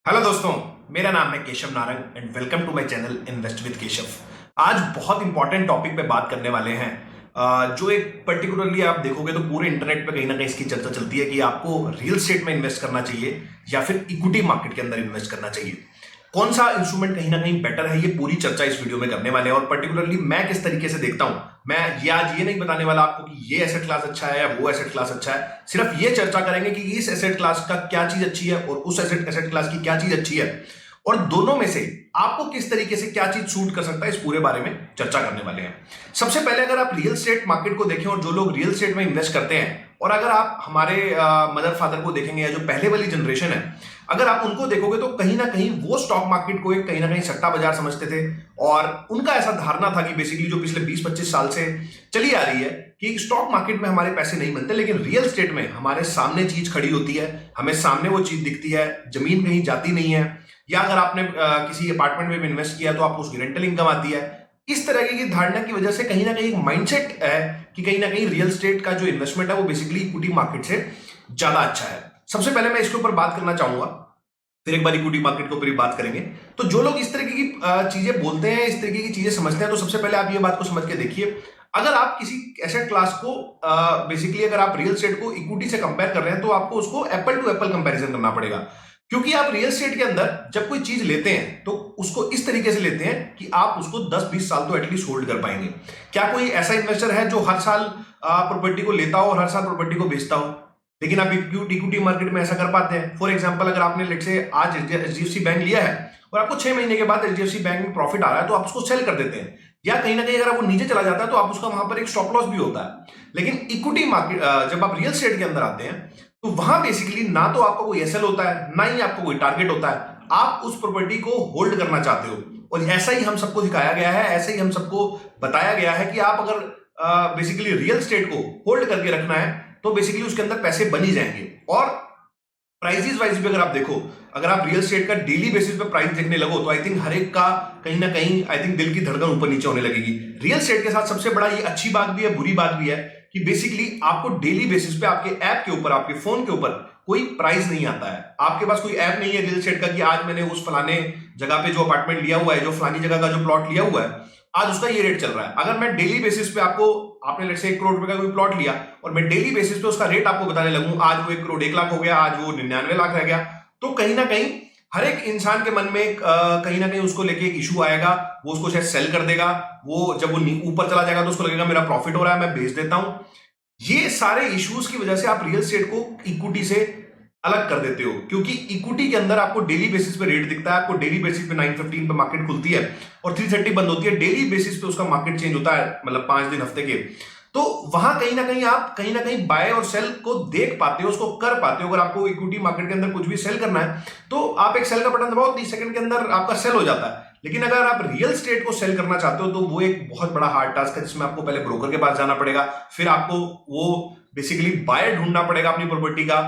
Hello दोस्तों, मेरा नाम है Keshav Narang and welcome to my channel invest with Keshav. आज बहुत इंपॉर्टेंट टॉपिक पे बात करने वाले हैं। जो एक पर्टिकुलरली आप देखोगे तो पूरे इंटरनेट पे कहीं ना कहीं इसकी चर्चा चलती है कि आपको रियल एस्टेट में इन्वेस्ट करना चाहिए या फिर इक्विटी मार्केट के अंदर इन्वेस्ट करना चाहिए। कौन सा इंस्ट्रूमेंट कहीं ना कहीं बेटर है, ये पूरी चर्चा इस वीडियो में करने वाले हैं। और पर्टिकुलरली मैं किस तरीके से देखता हूं, मैं आज ये नहीं बताने वाला आपको कि ये एसेट क्लास अच्छा है या वो एसेट क्लास अच्छा है। सिर्फ ये चर्चा करेंगे कि इस एसेट क्लास का क्या चीज अच्छी है और उस एसेट क्लास की क्या चीज अच्छी है, और दोनों में से आपको किस तरीके से क्या चीज सूट कर सकता है, इस पूरे बारे में चर्चा करने वाले हैं। सबसे पहले अगर आप रियल एस्टेट मार्केट को देखें और जो लोग रियल एस्टेट में इन्वेस्ट करते हैं, और अगर आप हमारे मदर फादर को देखेंगे या जो पहले वाली जनरेशन है, अगर आप उनको देखोगे तो कहीं ना कहीं वो स्टॉक मार्केट को एक कहीं ना कहीं सट्टा बाजार समझते थे। और उनका ऐसा धारणा था कि बेसिकली जो पिछले 20-25 साल से चली आ रही है कि स्टॉक मार्केट में हमारे पैसे नहीं बनते, लेकिन रियल एस्टेट में हमारे सामने चीज खड़ी होती है, हमें सामने वो चीज दिखती है, जमीन कहीं जाती नहीं है, या अगर आपने किसी अपार्टमेंट में इन्वेस्ट किया तो आपको उसकी रेंटल इनकम आती है। इस तरह की धारणा की वजह से कहीं ना कहीं एक माइंडसेट है कि कहीं ना कहीं रियल एस्टेट का जो इन्वेस्टमेंट है वो बेसिकली इक्विटी मार्केट से ज्यादा अच्छा है। सबसे पहले मैं इसके ऊपर बात करना चाहूंगा, फिर एक बार इक्विटी मार्केट के ऊपर भी बात करेंगे। तो जो लोग इस तरीके की चीजें बोलते हैं, इस तरीके की चीजें समझते हैं, तो सबसे पहले आप ये बात को समझ के देखिए, अगर आप किसी एसेट क्लास को बेसिकली अगर आप रियल एस्टेट को इक्विटी से कंपेयर कर रहे हैं तो आपको उसको एप्पल टू एप्पल कंपैरिजन करना पड़ेगा। क्योंकि आप रियल एस्टेट के अंदर जब कोई चीज लेते हैं तो उसको इस तरीके से लेते हैं कि आप उसको 10-20 साल तो एटलीस्ट होल्ड कर पाएंगे। क्या कोई ऐसा इन्वेस्टर है जो हर साल प्रॉपर्टी को लेता हो और हर साल प्रॉपर्टी को बेचता हो? लेकिन आप इक्विटी मार्केट में ऐसा कर पाते हैं। फॉर एग्जांपल, अगर आपने लेट से आज एचडीएफसी बैंक लिया है और आपको 6 महीने के बाद एचडीएफसी बैंक में प्रॉफिट आ रहा है तो आप उसको सेल कर देते हैं, या कहीं ना कहीं अगर वो नीचे चला जाता है तो आप उसका वहां पर एक स्टॉप लॉस भी होता है। लेकिन इक्विटी मार्केट जब आप रियल एस्टेट के अंदर आते हैं तो वहां बेसिकली ना तो आपका कोई एसएल होता है, ना ही आपको कोई टारगेट होता है। आप उस प्रॉपर्टी को होल्ड करना चाहते हो, और ऐसा ही हम सबको दिखाया गया है, ऐसे ही हम सबको बताया गया है कि आप अगर बेसिकली रियल एस्टेट को होल्ड करके रखना है तो बेसिकली उसके अंदर पैसे बन ही जाएंगे। और प्राइसेस वाइज भी अगर आप देखो, अगर आप रियल एस्टेट का डेली बेसिस पे प्राइस देखने लगो तो आई थिंक हर एक का कहीं ना कहीं आई थिंक दिल की धड़कन ऊपर नीचे होने लगेगी। रियल एस्टेट के साथ सबसे बड़ा ये अच्छी बात भी है, बुरी बात भी है कि बेसिकली आपको डेली बेसिस पे आपके ऐप के ऊपर, आपके फोन के ऊपर कोई प्राइस नहीं आता है। आपके पास कोई ऐप नहीं है रियल एस्टेट का कि आज मैंने उस फलाने जगह पे जो अपार्टमेंट लिया हुआ है, जो फलानी जगह का जो प्लॉट लिया हुआ है, आज उसका ये रेट चल रहा है। अगर मैं डेली बेसिस पे आपको, आपने लेट से 1 करोड़ रुपए का कोई प्लॉट लिया और मैं डेली बेसिस पे उसका रेट आपको बताने लगूं, आज वो 1 करोड़ 1 लाख हो गया, आज वो 99 लाख रह गया, तो कहीं ना कहीं हर एक इंसान के मन में कहीं ना कहीं उसको लेके एक इशू आएगा। वो उसको शायद सेल कर देगा, वो जब वो ऊपर चला जाएगा तो उसको लगेगा मेरा प्रॉफिट हो रहा है, मैं बेच देता हूं। ये सारे इश्यूज की वजह से आप रियल एस्टेट को इक्विटी से अलग कर देते हो, क्योंकि इक्विटी के अंदर आपको डेली बेसिस पे रेट दिखता है। आपको डेली बेसिस पे 9:15 पे मार्केट खुलती है और 3:30 बंद होती है। डेली बेसिस पे उसका मार्केट चेंज होता है, मतलब 5 दिन हफ्ते के। तो वहां कहीं ना कहीं आप कहीं ना कहीं बाय और सेल को देख पाते हो, उसको कर पाते हो। अगर आपको इक्विटी मार्केट के अंदर कुछ भी सेल करना है तो आप एक सेल का बटन दबाओ, 30 सेकंड के अंदर आपका सेल हो जाता है। लेकिन अगर आप रियल एस्टेट को सेल करना चाहते हो तो वो एक बहुत बड़ा हार्ड टास्क है, जिसमें आपको पहले ब्रोकर के पास जाना पड़ेगा, फिर आपको वो बेसिकली बायर ढूंढना पड़ेगा अपनी प्रॉपर्टी का।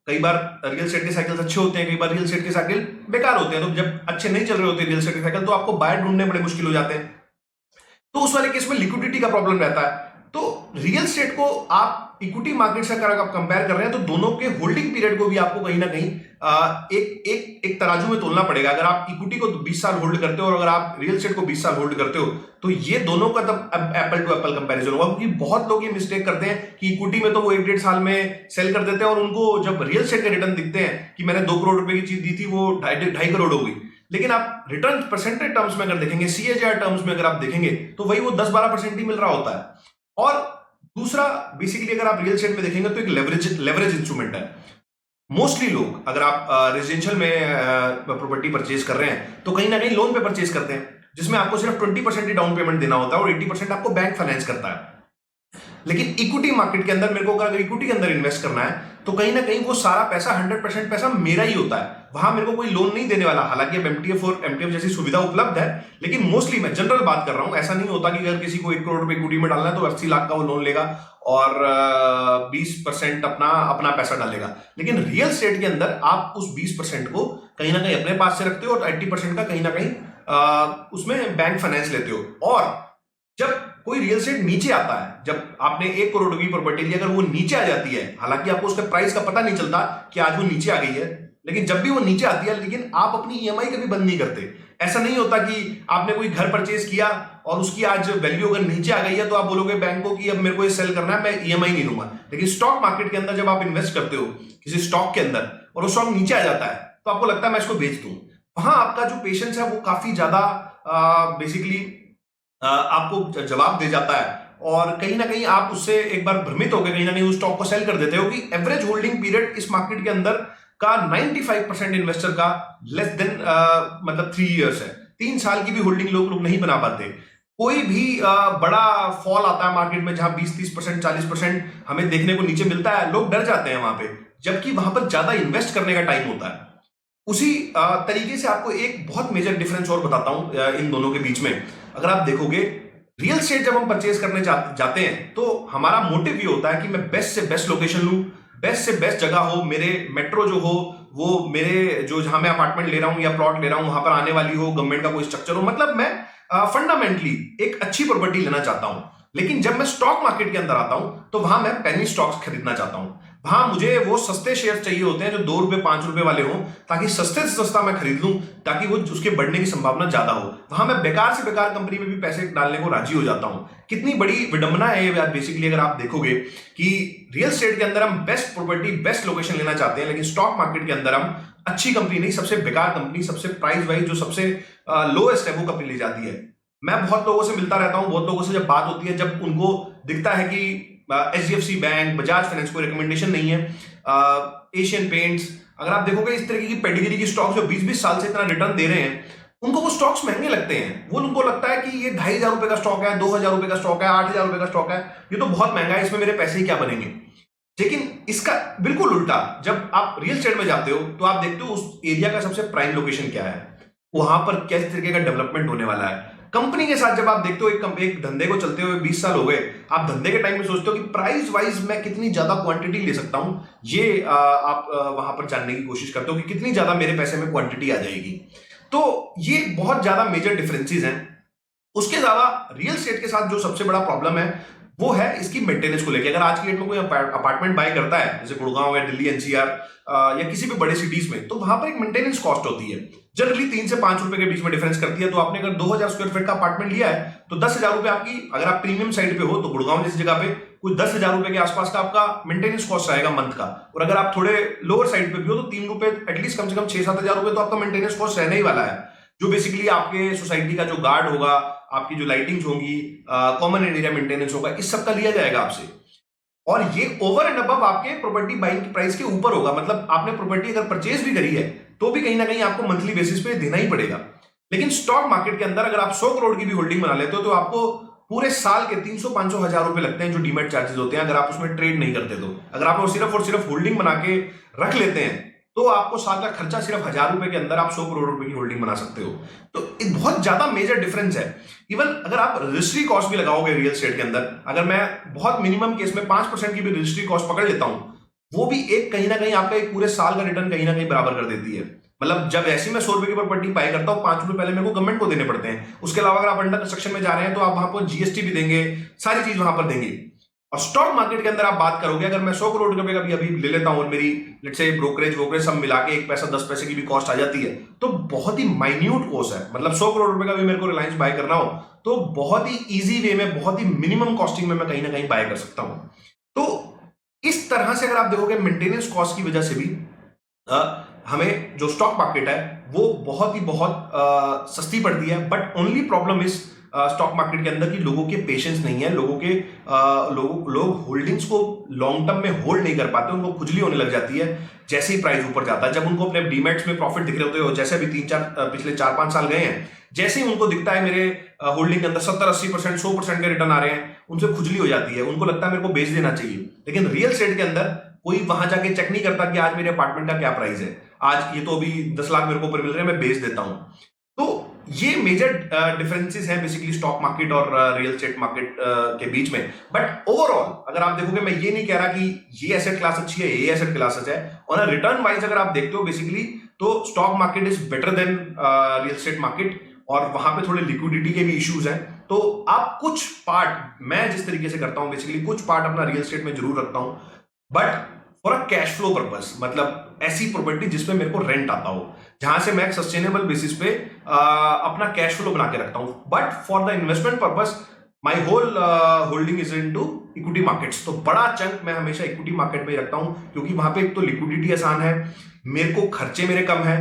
कई बार रियल एस्टेट के साइकिल्स अच्छे होते हैं, कई बार रियल एस्टेट के साइकिल बेकार होते हैं। तो जब अच्छे नहीं चल रहे होते रियल एस्टेट के साइकिल तो आपको बायर ढूंढने बड़े मुश्किल हो जाते हैं। तो उस वाले केस में लिक्विडिटी का प्रॉब्लम रहता है। तो रियल एस्टेट को आप इक्विटी मार्केट से अगर आप कंपेयर कर रहे हैं तो दोनों के होल्डिंग पीरियड को भी आपको कहीं ना कहीं एक तराजू में तोलना पड़ेगा। अगर आप इक्विटी को 20 साल होल्ड करते हो और अगर आप रियल एस्टेट को 20 साल होल्ड करते हो तो ये दोनों का तब एप्पल टू एप्पल कंपैरिजन होगा। क्योंकि बहुत लोग ये मिस्टेक करते हैं कि इक्विटी में तो वो 1-1.5 साल में सेल कर देते हैं, और उनको जब रियल एस्टेट के रिटर्न दिखते हैं कि मैंने 2 करोड़ रुपए की चीज दी थी वो 2.5 करोड़ हो गई। लेकिन आप रिटर्न परसेंटेज टर्म्स में अगर देखेंगे, सीएजीआर टर्म्स में अगर आप देखेंगे तो वही वो 10-12% ही मिल रहा होता है। और दूसरा बेसिकली अगर आप रियल एस्टेट में देखेंगे तो एक लेवरेज इंस्ट्रूमेंट है। मोस्टली लोग अगर आप रेजिडेंशियल में प्रॉपर्टी परचेज कर रहे हैं तो कहीं ना कहीं लोन पे परचेज करते हैं, जिसमें आपको सिर्फ 20% ही डाउन पेमेंट देना होता है और 80% आपको बैंक फाइनेंस करता है। लेकिन इक्विटी मार्केट के अंदर मेरे को अगर इक्विटी के अंदर इन्वेस्ट करना है तो कहीं ना कहीं वो सारा पैसा 100% पैसा मेरा ही होता है। वहां मेरे को कोई लोन नहीं देने वाला। हालांकि अब एमटीएफ और एमटीएफ जैसी सुविधा उपलब्ध है, लेकिन मोस्टली मैं जनरल बात कर रहा हूं। ऐसा नहीं होता कि अगर किसी को 1 करोड़ रुपए इक्विटी में डालना है तो 80 लाख का वो लोन लेगा और 20% अपना पैसा डालेगा। लेकिन रियल एस्टेट के अंदर आप उस 20% को कहीं ना कहीं अपने पास से रखते हो और 80% का कहीं ना कहीं उसमें बैंक फाइनेंस लेते हो। और जब कोई रियल एस्टेट नीचे आता है, जब आपने 1 करोड़ की प्रॉपर्टी ली, अगर वो नीचे आ जाती है, हालांकि आपको उसके प्राइस का पता नहीं चलता कि आज वो नीचे आ गई है, लेकिन जब भी वो नीचे आती है, लेकिन आप अपनी ईएमआई कभी बंद नहीं करते। ऐसा नहीं होता कि आपने कोई घर परचेज किया और उसकी आज वैल्यू अगर नीचे आ गई है तो आप बोलोगे बैंक को कि अब मेरे को ये सेल करना है, मैं ईएमआई नहीं लूंगा। लेकिन स्टॉक मार्केट के अंदर जब आप इन्वेस्ट करते हो किसी स्टॉक के अंदर और वो स्टॉक नीचे आ जाता है तो आपको लगता है मैं इसको बेच दूं, वहां आपका जो पेशेंस है वो काफी ज्यादा बेसिकली आपको जवाब दे जाता है, और कहीं ना कहीं आप उससे एक बार भ्रमित होकर कहीं ना कहीं उस स्टॉक को सेल कर देते हो कि एवरेज होल्डिंग पीरियड इस मार्केट के अंदर का 95% इन्वेस्टर का लेस देन मतलब 3 इयर्स है। 3 साल की भी होल्डिंग लोग नहीं बना पाते। कोई भी बड़ा फॉल आता है मार्केट में जहां 20-30%, 40% हमें देखने को नीचे मिलता है, लोग डर जाते हैं वहां पे, जबकि वहां पर ज्यादा इन्वेस्ट करने का टाइम होता है। उसी तरीके से आपको एक बहुत मेजर डिफरेंस और बताता हूं इन दोनों के बीच में। अगर आप देखोगे रियल एस्टेट जब हम परचेज करने जाते हैं तो हमारा मोटिव ये होता है कि मैं बेस्ट से बेस्ट लोकेशन लूं, बेस्ट से बेस्ट जगह हो, मेरे मेट्रो जो हो वो मेरे जो जहां मैं अपार्टमेंट ले रहा हूं या प्लॉट ले रहा हूं वहां पर आने वाली हो, गवर्नमेंट का कोई स्ट्रक्चर हो, मतलब मैं फंडामेंटली एक अच्छी प्रॉपर्टी लेना चाहता हूं। लेकिन जब मैं स्टॉक मार्केट के अंदर आता हूं तो वहां मैं पेनी स्टॉक्स खरीदना चाहता हूं। वहां मुझे वो सस्ते शेयर चाहिए होते हैं जो 2 रुपए 5 रुपए वाले हों, ताकि सस्ते से सस्ता मैं खरीद लूं, ताकि वो उसके बढ़ने की संभावना ज्यादा हो। वहां मैं बेकार से बेकार कंपनी में भी पैसे डालने को राजी हो जाता हूं। कितनी बड़ी विडंबना है ये बेसिकली, अगर आप देखोगे कि रियल एस्टेट के अंदर हम बेस्ट प्रॉपर्टी, बेस्ट लोकेशन लेना चाहते हैं, लेकिन स्टॉक मार्केट के अंदर हम अच्छी कंपनी नहीं, सबसे बेकार कंपनी, सबसे प्राइस वाइज जो सबसे लोएस्ट है वो कंपनी ले जाती है। मैं बहुत लोगों से मिलता रहता हूं, बहुत लोगों से जब बात होती है, जब उनको दिखता है कि एचडीएफसी बैंक, बजाज फाइनेंस को रिकमेंडेशन नहीं है, एशियन पेंट्स, अगर आप देखोगे इस तरीके की पेडिग्री की स्टॉक्स जो 20-20 साल से इतना रिटर्न दे रहे हैं, उनको वो स्टॉक्स महंगे लगते हैं। वो उनको लगता है कि ये 2,500 रुपए का स्टॉक है, 2,000 रुपए का स्टॉक है, 8,000 रुपए का स्टॉक है, ये तो बहुत महंगा है, इसमें मेरे पैसे ही क्या बनेंगे। लेकिन इसका बिल्कुल उल्टा, जब आप रियल एस्टेट में जाते हो तो आप देखते हो उस एरिया का सबसे प्राइम लोकेशन क्या है, वहां पर किस तरीके का डेवलपमेंट होने वाला है। कंपनी के साथ जब आप देखते हो एक धंधे को चलते हुए 20 साल हो गए, आप धंधे के टाइम में सोचते हो कि प्राइस वाइज मैं कितनी ज्यादा क्वांटिटी ले सकता हूं, ये आप वहां पर जानने की कोशिश करते हो कि कितनी ज्यादा मेरे पैसे में क्वांटिटी आ जाएगी। तो ये बहुत ज्यादा मेजर डिफरेंसेस हैं। उसके अलावा रियल एस्टेट के साथ जो सबसे बड़ा प्रॉब्लम है वो है इसकी मेंटेनेंस को लेकर। अगर आज की डेट में कोई अपार्टमेंट बाय करता है, जैसे गुड़गांव या दिल्ली एनसीआर या किसी भी बड़े सिटीज में, तो वहां पर एक मेंटेनेंस कॉस्ट होती है, जनरली 3 से 5 रुपए के बीच में डिफरेंस करती है। तो आपने अगर 2,000 स्क्वायर फीट का अपार्टमेंट लिया है तो 10,000 रुपए आपकी, अगर आप प्रीमियम साइड पे हो तो गुड़गांव जैसी जगह पे कुछ 10,000 रुपए के आसपास का आपका मेंटेनेंस कॉस्ट रहेगा मंथ का। और अगर आप थोड़े लोअर साइड पे भी हो तो 3 रुपए एटलीस्ट, कम से कम 6-7 हजार रुपए तो आपका मेंटेनेंस कॉस्ट रहने ही वाला है, जो बेसिकली आपके सोसाइटी का जो गार्ड होगा, आपकी जो लाइटिंग्स होगी, कॉमन एरिया मेंटेनेंस होगा, इस सब का लिया जाएगा आपसे। और ये ओवर एंड अबव आपके प्रॉपर्टी बाइंग की प्राइस के ऊपर होगा। मतलब आपने प्रॉपर्टी अगर परचेज भी करी है तो भी कहीं ना कहीं आपको मंथली बेसिस पे देना ही पड़ेगा। लेकिन स्टॉक मार्केट के अंदर अगर आप 100 करोड़ की भी होल्डिंग बना लेते हो तो आपको पूरे साल के 300-500 हजार रुपए लगते हैं, जो डीमेट चार्जेस होते हैं, अगर आप उसमें ट्रेड नहीं करते तो। अगर आप सिर्फ और सिर्फ होल्डिंग बना के रख लेते हैं तो आपको साल का खर्चा सिर्फ 1,000 रुपए के अंदर आप 100 करोड़ रुपए की होल्डिंग बना सकते हो। तो एक बहुत ज्यादा मेजर डिफरेंस है। इवन अगर आप रजिस्ट्री कॉस्ट भी लगाओगे रियल एस्टेट के अंदर, अगर मैं बहुत मिनिमम केस में 5% की भी रजिस्ट्री कॉस्ट पकड़ लेता हूं, वो भी एक कहीं ना कहीं आपका एक पूरे साल का रिटर्न कहीं ना कहीं बराबर कर देती है। मतलब जब ऐसी मैं 100 रुपए की प्रॉपर्टी बाय करता हूँ, 5 रुपए पहले मेरे को गवर्नमेंट को देने पड़ते हैं। उसके अलावा अगर आप अंडर कंस्ट्रक्शन में जा रहे हैं तो आप वहां पर जीएसटी भी देंगे, सारी चीज वहां पर देंगे। और स्टॉक मार्केट के अंदर आप बात करोगे, अगर मैं 100 करोड़ रुपए का भी अभी ले लेता हूं और मेरी लेट्स से ब्रोकरेज सब मिला के 1 पैसा 10 पैसे की भी कॉस्ट आ जाती है, तो बहुत ही माइन्यूट कॉस्ट है। मतलब 100 करोड़ रुपए का भी मेरे को रिलायंस बाय करना हो तो बहुत ही इजी वे में, बहुत ही मिनिमम कॉस्टिंग में मैं कहीं ना कहीं बाय कर सकता हूं। तो इस तरह से अगर आप देखोगे मेंटेनेंस कॉस्ट की वजह से भी हमें जो स्टॉक मार्केट है वो बहुत ही बहुत सस्ती पड़ती है। But only problem is stock market के अंदर कि लोगों के पेशेंस नहीं है, लोग होल्डिंग्स को लॉन्ग टर्म में होल्ड नहीं कर पाते, उनको खुजली होने लग जाती है जैसे ही प्राइस ऊपर जाता है। जब उनको अपने डीमेट्स में प्रॉफिट दिख रहे होते हो, जैसे अभी पिछले 4-5 साल गए हैं, जैसे ही उनको दिखता है मेरे होल्डिंग के अंदर 70-80%, 100% के रिटर्न आ रहे हैं, उनसे खुजली हो जाती है, उनको लगता है मेरे को बेच देना चाहिए। लेकिन रियल एस्टेट के अंदर कोई वहां जाके चेक नहीं करता कि आज मेरे अपार्टमेंट का क्या प्राइस है, आज ये तो अभी 10 लाख मेरे को ऊपर मिल रहे हैं, मैं बेच देता हूं। तो ये मेजर डिफरेंसेस हैं बेसिकली स्टॉक मार्केट और रियल एस्टेट मार्केट के बीच में। बट ओवरऑल अगर आप देखोगे, मैं ये नहीं कह रहा कि ये एसेट क्लास अच्छी है, ये एसेट क्लास अच्छा है। और रिटर्न वाइज अगर आप देखते हो बेसिकली तो stock market is better than real estate market, और वहां पे थोड़े लिक्विडिटी के भी इश्यूज हैं। तो आप कुछ पार्ट, मैं जिस तरीके से करता हूं बेसिकली कुछ पार्ट अपना रियल एस्टेट में जरूर रखता हूं, but for a cash flow purpose. मतलब ऐसी प्रॉपर्टी जिसमें मेरे को रेंट आता हो, जहां से मैं एक सस्टेनेबल बेसिस पे अपना कैश फ्लो बना के रखता हूं। But for the investment purpose my whole holding is into equity markets. तो बड़ा चंक मैं हमेशा इक्विटी मार्केट में ही रखता हूं, क्योंकि वहां पे एक तो लिक्विडिटी आसान है, मेरे को खर्चे मेरे कम है।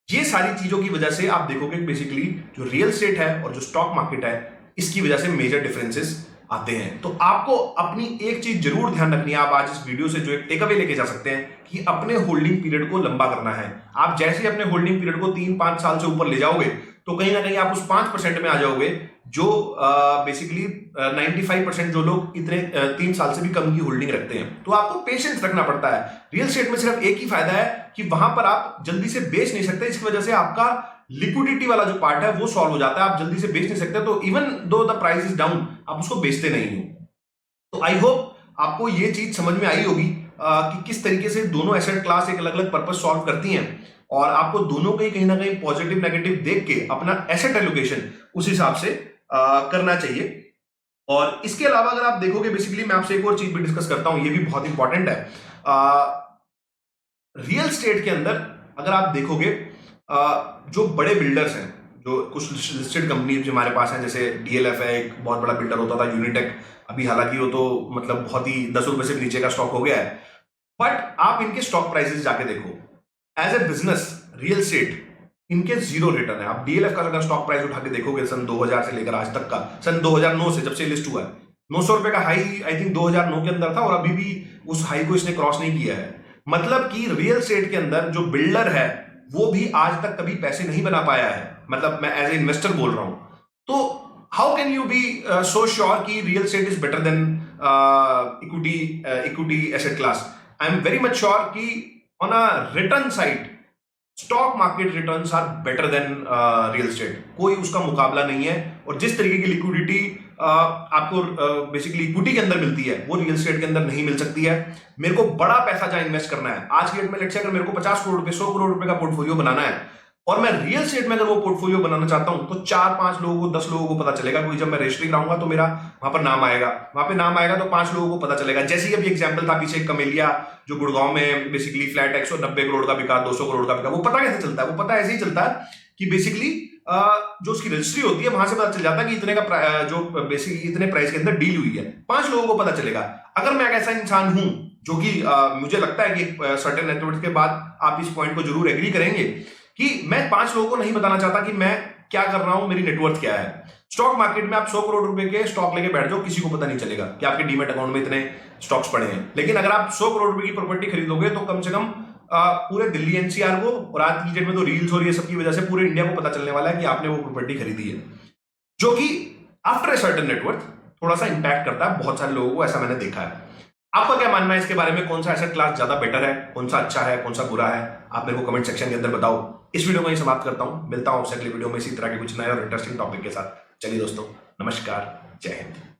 ये सारी चीजों की वजह से आप देखोगे बेसिकली जो रियल एस्टेट है और जो स्टॉक मार्केट है, इसकी वजह से मेजर डिफरेंसेस आते हैं। तो आपको अपनी एक चीज जरूर ध्यान रखनी है, आप आज इस वीडियो से जो एक टेक अवे लेके जा सकते हैं कि अपने होल्डिंग पीरियड को लंबा करना है। आप जैसे ही अपने होल्डिंग पीरियड को 3-5 साल से ऊपर ले जाओगे तो कहीं ना कहीं आप उस 5% में आ जाओगे जो बेसिकली 95% जो लोग इतने 3 साल से भी कम की होल्डिंग रखते हैं। तो आपको पेशेंस रखना पड़ता है। रियल एस्टेट में सिर्फ एक ही फायदा है कि वहां पर आप जल्दी से बेच नहीं सकते, इसकी वजह से आपका लिक्विडिटी वाला जो पार्ट है वो सॉल्व हो जाता है। आप जल्दी से बेच नहीं सकते, तो even though the price is down आप उसको बेचते नहीं हो। तो आई होप आपको ये चीज समझ में आई होगी कि किस तरीके से दोनों एसेट क्लास एक अलग अलग पर्पस सॉल्व करती हैं, और आपको दोनों को कहीं ना कहीं पॉजिटिव नेगेटिव देख के अपना एसेट एलोकेशन उस हिसाब से करना चाहिए। और इसके अलावा अगर आप देखोगे बेसिकली मैं आपसे एक और चीज भी डिस्कस करता हूं, ये भी बहुत इंपॉर्टेंट है। रियल एस्टेट के अंदर अगर आप देखोगे जो बड़े बिल्डर्स हैं, जो कुछ लिस्टेड कंपनी जो हमारे पास हैं, जैसे डीएलएफ है, एक बहुत बड़ा बिल्डर होता था, यूनिटेक, अभी हालांकि वो तो मतलब बहुत ही 10 रुपए से भी नीचे का स्टॉक हो गया है। बट आप इनके स्टॉक प्राइसेस जाके देखो, as a business real estate इनके जीरो रिटर्न है। आप डीएलएफ का अगर स्टॉक प्राइस उठा के देखोगे सन 2000 से लेकर आज तक का, सन 2009 से जब से लिस्ट हुआ है, 900 रुपए का हाई आई थिंक 2009 के अंदर था, और अभी भी उस हाई को इसने क्रॉस नहीं किया है। मतलब कि रियल एस्टेट के अंदर जो बिल्डर है वो भी आज तक कभी पैसे नहीं बना पाया है। मतलब मैं एज ए इन्वेस्टर बोल रहा हूं। तो how can you be so sure कि real estate is better than equity asset class? I am very much sure कि on a return side stock market returns are better than real estate. कोई उसका मुकाबला नहीं है। और जिस तरीके की लिक्विडिटी आपको बेसिकली इक्विटी के अंदर मिलती है वो रियल एस्टेट के अंदर नहीं मिल सकती है। मेरे को बड़ा पैसा जहां इन्वेस्ट करना है आज की डेट में, लेट्स से अगर मेरे को 50 करोड़ रुपए 100 करोड़ रुपए का पोर्टफोलियो बनाना है, और मैं रियल एस्टेट में अगर वो पोर्टफोलियो बनाना चाहता हूं, तो 4-5 लोगों को 10 लोगों को पता चलेगा, क्योंकि जब मैं रजिस्ट्री कराऊंगा तो मेरा वहां पर नाम आएगा, वहां पे नाम आएगा तो 5 लोगों को पता चलेगा। जैसे ही अभी एग्जांपल था पीछे कमेलिया जो गुड़गांव में बेसिकली फ्लैट 190 करोड़ का बिका, 200 करोड़ का बिका। वो पता कैसे चलता है? वो पता ऐसे ही चलता है कि बेसिकली जो उसकी रजिस्ट्री होती है वहां से पता चल जाता है कि इतने का जो बेसिकली इतने प्राइस के अंदर डील हुई है। 5 लोगों को पता चलेगा। अगर मैं एक ऐसा इंसान हूं जो कि मुझे लगता है कि सर्टेन नेटवर्क के बाद आप इस पॉइंट को जरूर एग्री करेंगे कि मैं 5 लोगों को नहीं बताना चाहता कि मैं क्या कर रहा हूं, मेरी नेटवर्थ क्या है। स्टॉक मार्केट में आप 100 करोड़ रुपए के स्टॉक लेके बैठ जाओ, किसी को पता नहीं चलेगा कि आपके डीमेट अकाउंट में इतने स्टॉक्स पड़े हैं। लेकिन अगर आप 100 करोड़ रुपए की प्रॉपर्टी खरीदोगे तो कम से कम पूरे दिल्ली एनसीआर को, और आज की डेट में तो रील्स और ये सब की वजह से पूरे इंडिया को पता चलने वाला है कि आपने वो प्रॉपर्टी खरीदी है, जो कि आफ्टर ए सर्टेन नेटवर्थ थोड़ा सा इंपैक्ट करता है बहुत सारे लोगों को। ऐसा मैंने देखा है। आपका क्या मानना है इसके बारे में? कौन सा एसेट क्लास ज्यादा बेटर है, कौन सा अच्छा है, कौन सा बुरा है? आप मेरे को कमेंट सेक्शन के अंदर बताओ। इस वीडियो को यहीं समाप्त करता हूं। मिलता हूं आपसे अगली वीडियो में इसी तरह के कुछ नए और इंटरेस्टिंग टॉपिक के साथ। चलिए दोस्तों, नमस्कार, जय हिंद।